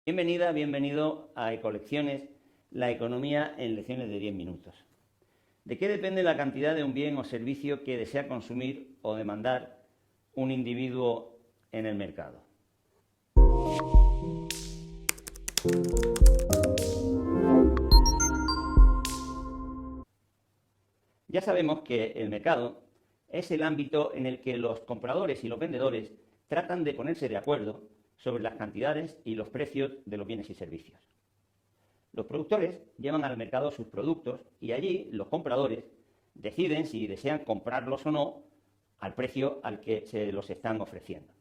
Bienvenida, bienvenido a Ecolecciones, la economía en lecciones de 10 minutos. ¿De qué depende la cantidad de un bien o servicio que desea consumir o demandar un individuo en el mercado? Ya sabemos que el mercado es el ámbito en el que los compradores y los vendedores tratan de ponerse de acuerdo sobre las cantidades y los precios de los bienes y servicios. Los productores llevan al mercado sus productos y allí los compradores deciden si desean comprarlos o no al precio al que se los están ofreciendo.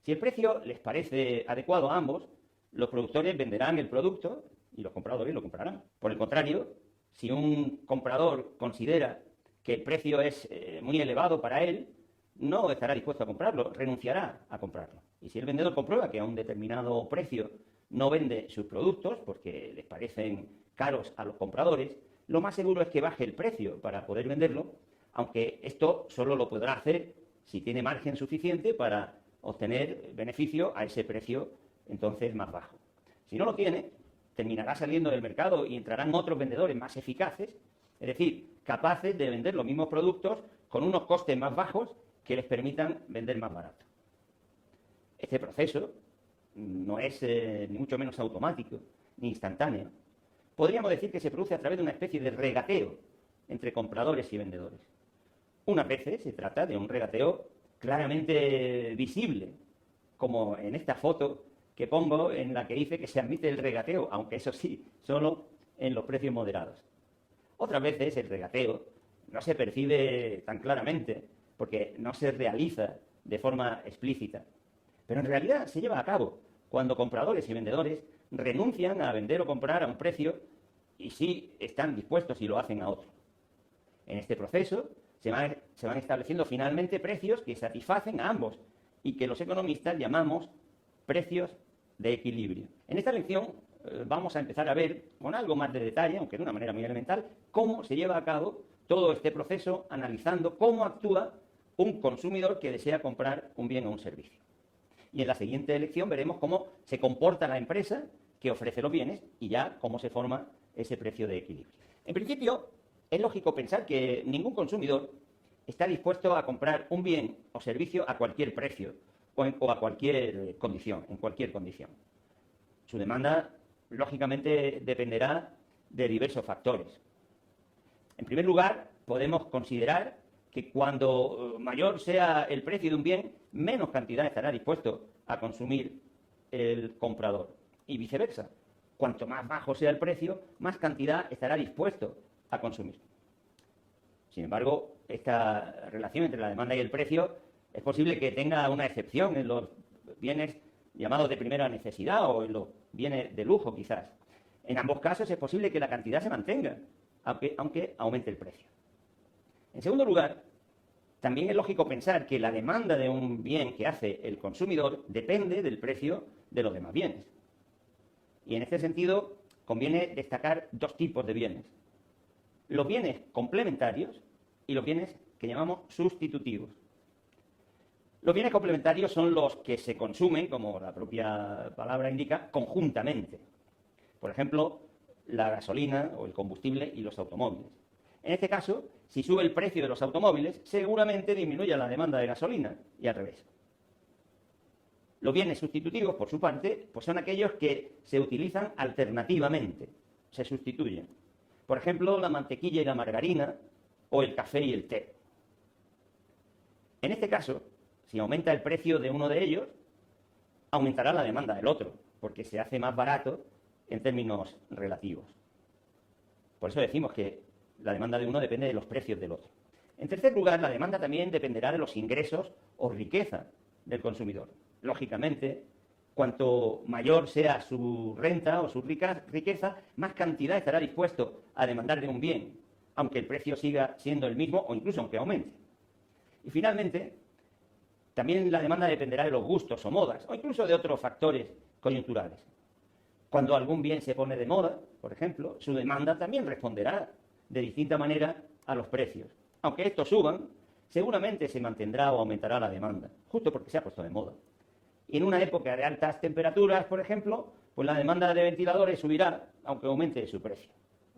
Si el precio les parece adecuado a ambos, los productores venderán el producto y los compradores lo comprarán. Por el contrario, si un comprador considera que el precio es muy elevado para él, no estará dispuesto a comprarlo, renunciará a comprarlo. Y si el vendedor comprueba que a un determinado precio no vende sus productos porque les parecen caros a los compradores, lo más seguro es que baje el precio para poder venderlo, aunque esto solo lo podrá hacer si tiene margen suficiente para obtener beneficio a ese precio entonces más bajo. Si no lo tiene, terminará saliendo del mercado y entrarán otros vendedores más eficaces, es decir, capaces de vender los mismos productos con unos costes más bajos que les permitan vender más barato. Este proceso no es ni mucho menos automático ni instantáneo. Podríamos decir que se produce a través de una especie de regateo entre compradores y vendedores. Unas veces se trata de un regateo claramente visible, como en esta foto que pongo en la que dice que se admite el regateo, aunque eso sí, solo en los precios moderados. Otras veces el regateo no se percibe tan claramente porque no se realiza de forma explícita, pero en realidad se lleva a cabo cuando compradores y vendedores renuncian a vender o comprar a un precio y sí están dispuestos y lo hacen a otro. En este proceso se van estableciendo finalmente precios que satisfacen a ambos y que los economistas llamamos precios de equilibrio. En esta lección vamos a empezar a ver con algo más de detalle, aunque de una manera muy elemental, cómo se lleva a cabo todo este proceso analizando cómo actúa un consumidor que desea comprar un bien o un servicio. Y en la siguiente lección veremos cómo se comporta la empresa que ofrece los bienes y ya cómo se forma ese precio de equilibrio. En principio, es lógico pensar que ningún consumidor está dispuesto a comprar un bien o servicio a cualquier precio o a cualquier condición, en cualquier condición. Su demanda, lógicamente, dependerá de diversos factores. En primer lugar, podemos considerar que cuando mayor sea el precio de un bien, menos cantidad estará dispuesto a consumir el comprador. Y viceversa, cuanto más bajo sea el precio, más cantidad estará dispuesto a consumir. Sin embargo, esta relación entre la demanda y el precio es posible que tenga una excepción en los bienes llamados de primera necesidad o en los bienes de lujo, quizás. En ambos casos es posible que la cantidad se mantenga, aunque aumente el precio. En segundo lugar, también es lógico pensar que la demanda de un bien que hace el consumidor depende del precio de los demás bienes. Y en este sentido, conviene destacar dos tipos de bienes. Los bienes complementarios y los bienes que llamamos sustitutivos. Los bienes complementarios son los que se consumen, como la propia palabra indica, conjuntamente. Por ejemplo, la gasolina o el combustible y los automóviles. En este caso, si sube el precio de los automóviles, seguramente disminuye la demanda de gasolina y al revés. Los bienes sustitutivos, por su parte, pues son aquellos que se utilizan alternativamente, se sustituyen. Por ejemplo, la mantequilla y la margarina o el café y el té. En este caso, si aumenta el precio de uno de ellos, aumentará la demanda del otro, porque se hace más barato en términos relativos. Por eso decimos que la demanda de uno depende de los precios del otro. En tercer lugar, la demanda también dependerá de los ingresos o riqueza del consumidor. Lógicamente, cuanto mayor sea su renta o su riqueza, más cantidad estará dispuesto a demandar de un bien, aunque el precio siga siendo el mismo o incluso aunque aumente. Y finalmente, también la demanda dependerá de los gustos o modas, o incluso de otros factores coyunturales. Cuando algún bien se pone de moda, por ejemplo, su demanda también responderá de distinta manera a los precios. Aunque estos suban, seguramente se mantendrá o aumentará la demanda, justo porque se ha puesto de moda. Y en una época de altas temperaturas, por ejemplo, pues la demanda de ventiladores subirá, aunque aumente su precio.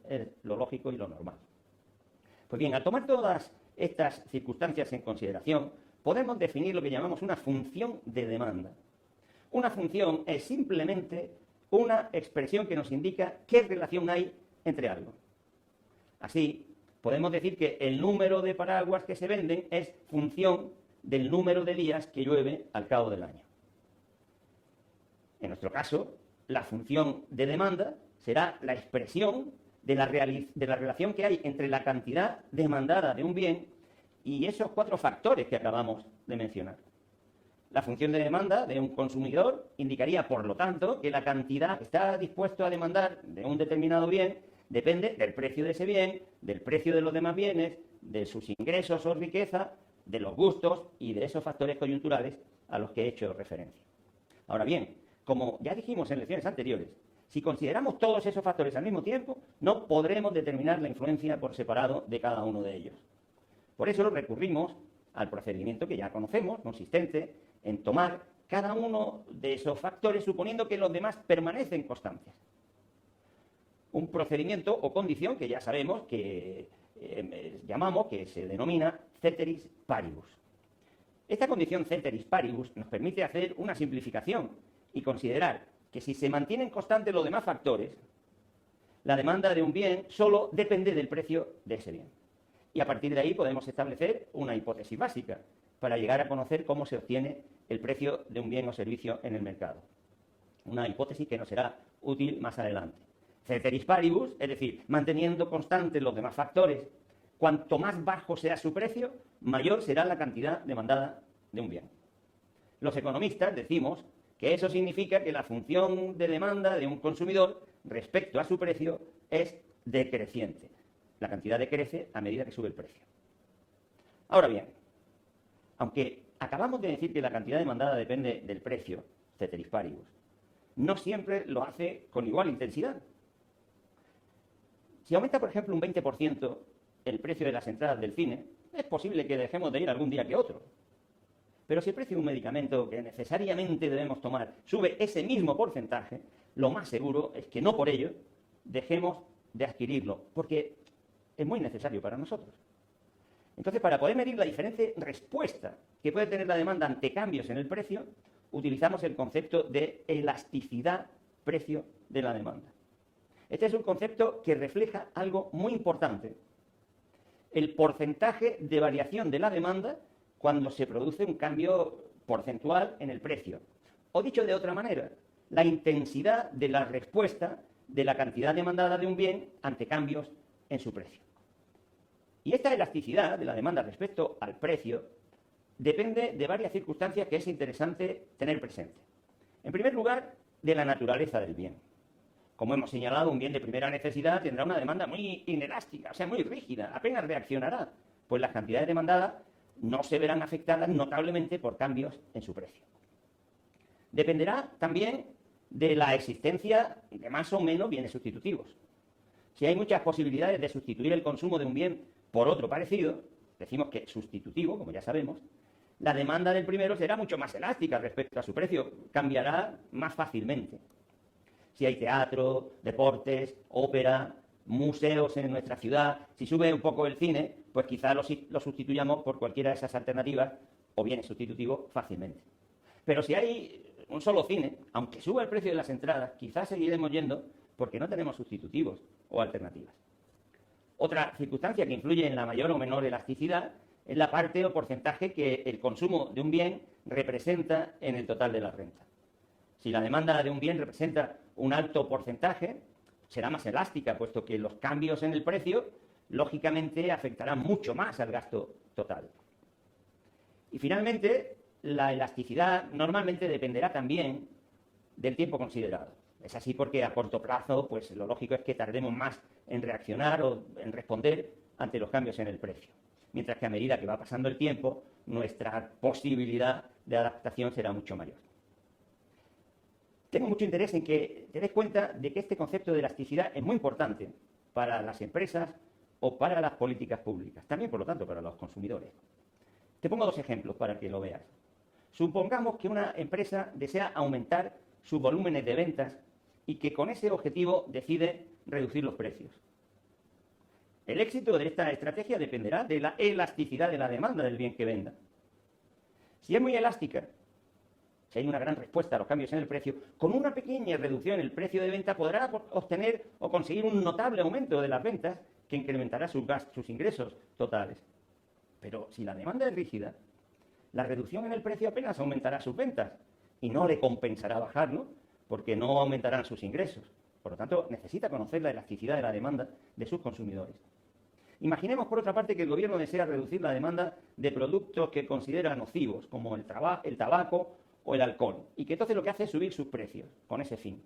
Es lo lógico y lo normal. Pues bien, al tomar todas estas circunstancias en consideración, podemos definir lo que llamamos una función de demanda. Una función es simplemente una expresión que nos indica qué relación hay entre algo. Así, podemos decir que el número de paraguas que se venden es función del número de días que llueve al cabo del año. En nuestro caso, la función de demanda será la expresión de la relación que hay entre la cantidad demandada de un bien y esos 4 factores que acabamos de mencionar. La función de demanda de un consumidor indicaría, por lo tanto, que la cantidad que está dispuesto a demandar de un determinado bien depende del precio de ese bien, del precio de los demás bienes, de sus ingresos o riqueza, de los gustos y de esos factores coyunturales a los que he hecho referencia. Ahora bien, como ya dijimos en lecciones anteriores, si consideramos todos esos factores al mismo tiempo, no podremos determinar la influencia por separado de cada uno de ellos. Por eso recurrimos al procedimiento que ya conocemos, consistente en tomar cada uno de esos factores suponiendo que los demás permanecen constantes. Un procedimiento o condición que ya sabemos que llamamos, que se denomina ceteris paribus. Esta condición ceteris paribus nos permite hacer una simplificación y considerar que si se mantienen constantes los demás factores, la demanda de un bien solo depende del precio de ese bien. Y a partir de ahí podemos establecer una hipótesis básica para llegar a conocer cómo se obtiene el precio de un bien o servicio en el mercado. Una hipótesis que nos será útil más adelante. Ceteris paribus, es decir, manteniendo constantes los demás factores, cuanto más bajo sea su precio, mayor será la cantidad demandada de un bien. Los economistas decimos que eso significa que la función de demanda de un consumidor respecto a su precio es decreciente. La cantidad decrece a medida que sube el precio. Ahora bien, aunque acabamos de decir que la cantidad demandada depende del precio, ceteris paribus, no siempre lo hace con igual intensidad. Si aumenta, por ejemplo, un 20% el precio de las entradas del cine, es posible que dejemos de ir algún día que otro. Pero si el precio de un medicamento que necesariamente debemos tomar sube ese mismo porcentaje, lo más seguro es que no por ello dejemos de adquirirlo, porque es muy necesario para nosotros. Entonces, para poder medir la diferente respuesta que puede tener la demanda ante cambios en el precio, utilizamos el concepto de elasticidad precio de la demanda. Este es un concepto que refleja algo muy importante: el porcentaje de variación de la demanda cuando se produce un cambio porcentual en el precio. O dicho de otra manera, la intensidad de la respuesta de la cantidad demandada de un bien ante cambios en su precio. Y esta elasticidad de la demanda respecto al precio depende de varias circunstancias que es interesante tener presente. En primer lugar, de la naturaleza del bien. Como hemos señalado, un bien de primera necesidad tendrá una demanda muy inelástica, o sea, muy rígida, apenas reaccionará, pues las cantidades demandadas no se verán afectadas notablemente por cambios en su precio. Dependerá también de la existencia de más o menos bienes sustitutivos. Si hay muchas posibilidades de sustituir el consumo de un bien por otro parecido, decimos que sustitutivo, como ya sabemos, la demanda del primero será mucho más elástica respecto a su precio, cambiará más fácilmente. Si hay teatro, deportes, ópera, museos en nuestra ciudad, si sube un poco el cine, pues quizá lo sustituyamos por cualquiera de esas alternativas o bienes sustitutivos fácilmente. Pero si hay un solo cine, aunque suba el precio de las entradas, quizás seguiremos yendo porque no tenemos sustitutivos o alternativas. Otra circunstancia que influye en la mayor o menor elasticidad es la parte o porcentaje que el consumo de un bien representa en el total de la renta. Si la demanda de un bien representa un alto porcentaje, será más elástica, puesto que los cambios en el precio, lógicamente, afectarán mucho más al gasto total. Y finalmente, la elasticidad normalmente dependerá también del tiempo considerado. Es así porque a corto plazo, pues lo lógico es que tardemos más en reaccionar o en responder ante los cambios en el precio. Mientras que a medida que va pasando el tiempo, nuestra posibilidad de adaptación será mucho mayor. Tengo mucho interés en que te des cuenta de que este concepto de elasticidad es muy importante para las empresas o para las políticas públicas, también, por lo tanto, para los consumidores. Te pongo 2 ejemplos para que lo veas. Supongamos que una empresa desea aumentar sus volúmenes de ventas y que con ese objetivo decide reducir los precios. El éxito de esta estrategia dependerá de la elasticidad de la demanda del bien que venda. Si es muy elástica, si hay una gran respuesta a los cambios en el precio, con una pequeña reducción en el precio de venta podrá obtener o conseguir un notable aumento de las ventas que incrementará sus ingresos totales. Pero si la demanda es rígida, la reducción en el precio apenas aumentará sus ventas y no le compensará bajarlo porque no aumentarán sus ingresos. Por lo tanto, necesita conocer la elasticidad de la demanda de sus consumidores. Imaginemos, por otra parte, que el gobierno desea reducir la demanda de productos que considera nocivos, como el tabaco o el alcohol, y que entonces lo que hace es subir sus precios con ese fin.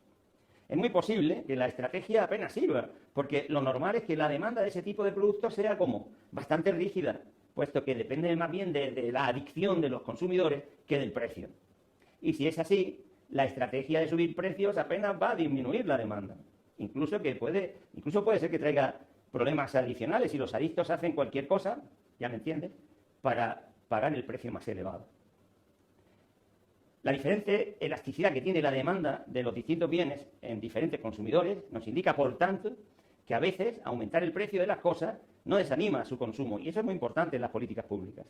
Es muy posible que la estrategia apenas sirva, porque lo normal es que la demanda de ese tipo de productos sea como bastante rígida, puesto que depende más bien de la adicción de los consumidores que del precio. Y si es así, la estrategia de subir precios apenas va a disminuir la demanda. Incluso puede ser que traiga problemas adicionales si los adictos hacen cualquier cosa, ya me entiendes, para pagar el precio más elevado. La diferente elasticidad que tiene la demanda de los distintos bienes en diferentes consumidores nos indica, por tanto, que a veces aumentar el precio de las cosas no desanima su consumo, y eso es muy importante en las políticas públicas.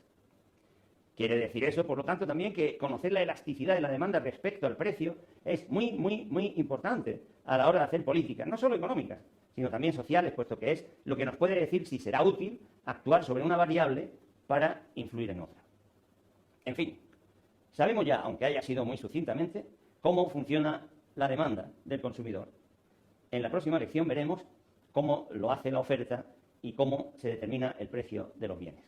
Quiere decir eso, por lo tanto, también que conocer la elasticidad de la demanda respecto al precio es muy, muy, muy importante a la hora de hacer políticas, no solo económicas, sino también sociales, puesto que es lo que nos puede decir si será útil actuar sobre una variable para influir en otra. En fin, sabemos ya, aunque haya sido muy sucintamente, cómo funciona la demanda del consumidor. En la próxima lección veremos cómo lo hace la oferta y cómo se determina el precio de los bienes.